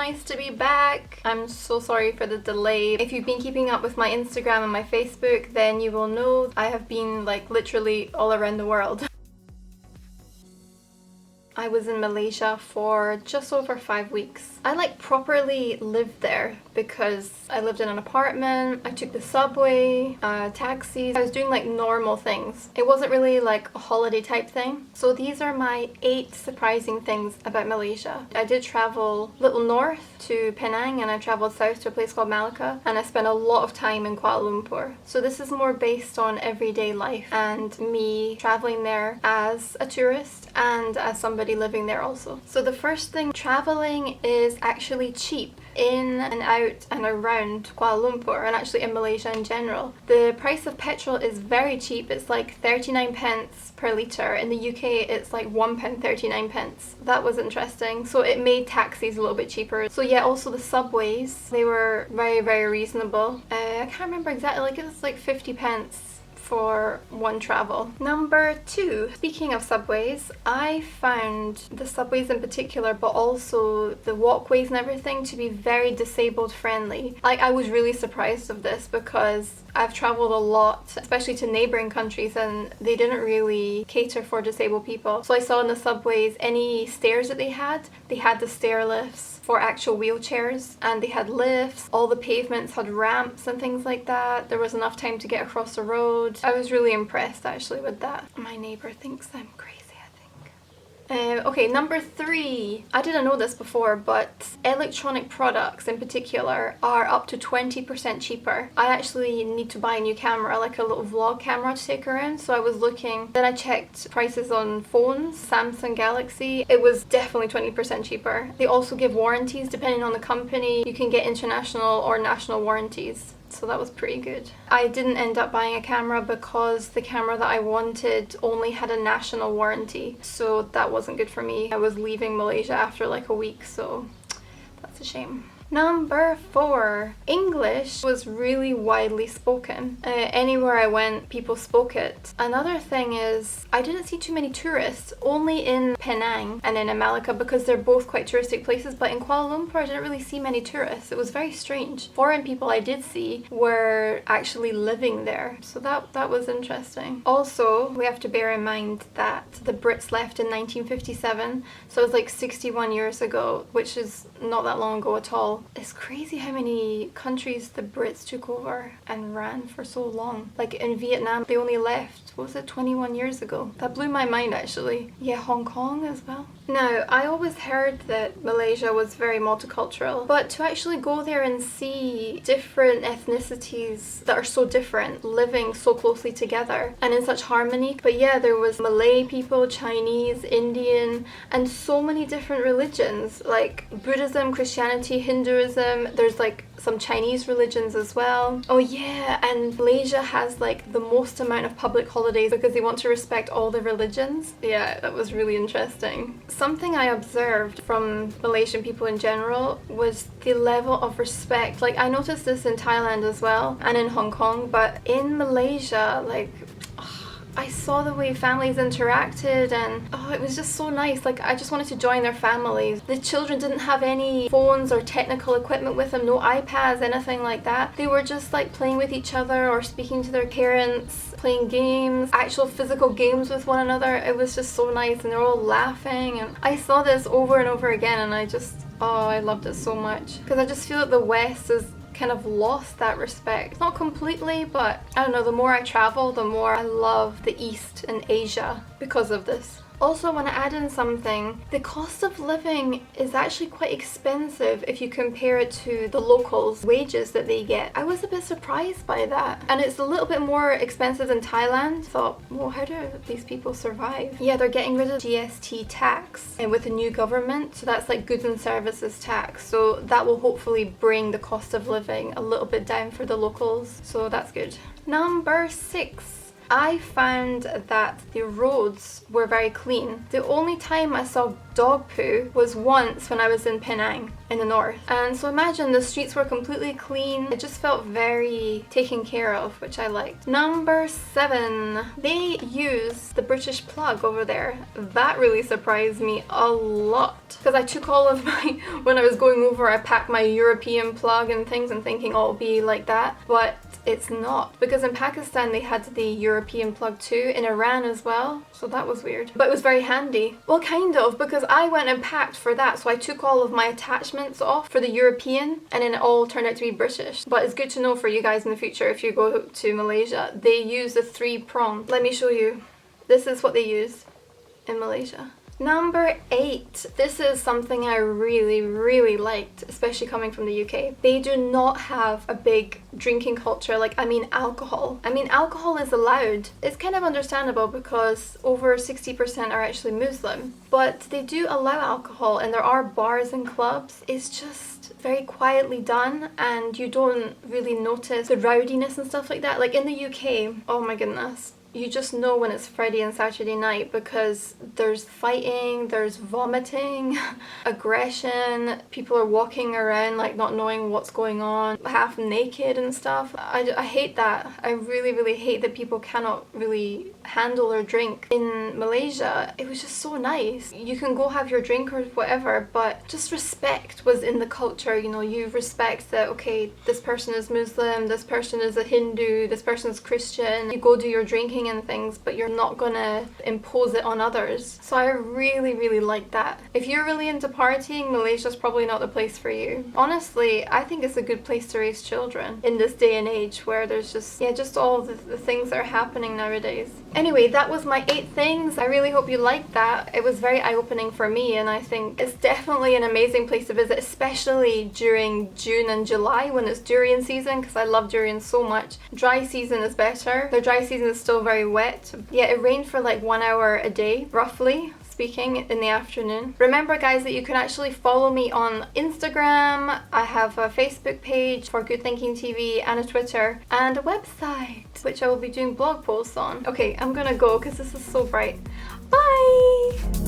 nice to be back. I'm so sorry for the delay. If you've been keeping up with my Instagram and my Facebook, then you will know I have been like literally all around the world. I was in Malaysia for just over 5 weeks. I like properly lived there because I lived in an apartment, I took the subway, taxis. I was doing like normal things. It wasn't really like a holiday type thing. So these are my 8 surprising things about Malaysia. I did travel a little north to Penang and I traveled south to a place called Malacca, and I spent a lot of time in Kuala Lumpur. So this is more based on everyday life and me traveling there as a tourist and as somebody living there also. So the first thing, traveling is actually cheap in and out and around Kuala Lumpur, and actually in Malaysia in general. The price of petrol is very cheap. It's like 39 pence per litre. In the UK it's like £1.39. That was interesting. So it made taxis a little bit cheaper. So yeah, also the subways, they were very, very reasonable. I can't remember exactly, like it was like 50 pence for one travel. Number 2, speaking of subways, I found the subways in particular, but also the walkways and everything, to be very disabled friendly. Like, I was really surprised of this because I've traveled a lot, especially to neighbouring countries, and they didn't really cater for disabled people. So I saw in the subways, any stairs that they had the stair lifts for actual wheelchairs, and they had lifts. All the pavements had ramps and things like that. There was enough time to get across the road. I was really impressed actually with that. My neighbour thinks I'm crazy. Okay, number 3. I didn't know this before, but electronic products in particular are up to 20% cheaper. I actually need to buy a new camera, like a little vlog camera to take around, so I was looking. Then I checked prices on phones, Samsung Galaxy. It was definitely 20% cheaper. They also give warranties depending on the company. You can get international or national warranties. So that was pretty good. I didn't end up buying a camera because the camera that I wanted only had a national warranty, so that wasn't good for me. I was leaving Malaysia after like a week, so that's a shame. Number 4, English was really widely spoken. Anywhere I went, people spoke it. Another thing is, I didn't see too many tourists, only in Penang and in Malacca because they're both quite touristic places, but in Kuala Lumpur I didn't really see many tourists. It was very strange. Foreign people I did see were actually living there, so that was interesting. Also, we have to bear in mind that the Brits left in 1957, so it was like 61 years ago, which is not that long ago at all. It's crazy how many countries the Brits took over and ran for so long. Like in Vietnam, they only left, what was it, 21 years ago? That blew my mind actually. Yeah, Hong Kong as well. Now, I always heard that Malaysia was very multicultural, but to actually go there and see different ethnicities that are so different living so closely together and in such harmony. But yeah, there was Malay people, Chinese, Indian, and so many different religions, like Buddhism, Christianity, Hinduism. There's like some Chinese religions as well. Oh yeah, and Malaysia has like the most amount of public holidays because they want to respect all the religions. Yeah, that was really interesting. Something I observed from Malaysian people in general was the level of respect. Like, I noticed this in Thailand as well and in Hong Kong, but in Malaysia, like, I saw the way families interacted, and it was just so nice. Like, I just wanted to join their families. The children didn't have any phones or technical equipment with them, no iPads, anything like that. They were just like playing with each other or speaking to their parents, playing games, actual physical games with one another. It was just so nice, and they're all laughing, and I saw this over and over again, and I loved it so much, because I just feel that the West is kind of lost that respect. Not completely, but I don't know, the more I travel, the more I love the East and Asia because of this. Also, I want to add in something. The cost of living is actually quite expensive if you compare it to the locals' wages that they get. I was a bit surprised by that. And it's a little bit more expensive than Thailand. I thought, well, how do these people survive? Yeah, they're getting rid of GST tax with the new government. So that's like goods and services tax. So that will hopefully bring the cost of living a little bit down for the locals. So that's good. Number 6. I found that the roads were very clean. The only time I saw dog poo was once when I was in Penang. in the north. And so imagine the streets were completely clean. It just felt very taken care of, which I liked. Number 7, they use the British plug over there. That really surprised me a lot because I took all of my, when I was going over, I packed my European plug and things and thinking, oh, it'll be like that, but it's not, because in Pakistan they had the European plug too, in Iran as well, so that was weird. But it was very handy. Well, kind of, because I went and packed for that, so I took all of my attachments off for the European and then it all turned out to be British. But it's good to know for you guys in the future if you go to Malaysia. They use the 3-prong. Let me show you. This is what they use in Malaysia. Number 8. This is something I really liked, especially coming from the UK. They do not have a big drinking culture, like, alcohol. Alcohol is allowed. It's kind of understandable because over 60% are actually Muslim. But they do allow alcohol and there are bars and clubs. It's just very quietly done and you don't really notice the rowdiness and stuff like that. Like in the UK, oh my goodness. You just know when it's Friday and Saturday night because there's fighting, there's vomiting, aggression, people are walking around like not knowing what's going on, half naked and stuff. I hate that. I really hate that people cannot really handle their drink. In Malaysia, it was just so nice. You can go have your drink or whatever, but just respect was in the culture. You know, you respect that, okay, this person is Muslim, this person is a Hindu, this person is Christian. You go do your drinking and things, but you're not gonna impose it on others. So I really like that. If you're really into partying, Malaysia's probably not the place for you. Honestly, I think it's a good place to raise children in this day and age where there's just all the things that are happening nowadays. Anyway, that was my 8 things. I really hope you liked that. It was very eye-opening for me and I think it's definitely an amazing place to visit, especially during June and July when it's durian season, because I love durian so much. Dry season is better. The dry season is still very wet. Yeah, it rained for like 1 hour a day, roughly speaking, in the afternoon. Remember guys that you can actually follow me on Instagram. I have a Facebook page for Good Thinking TV and a Twitter and a website which I will be doing blog posts on. Okay, I'm gonna go because this is so bright. Bye!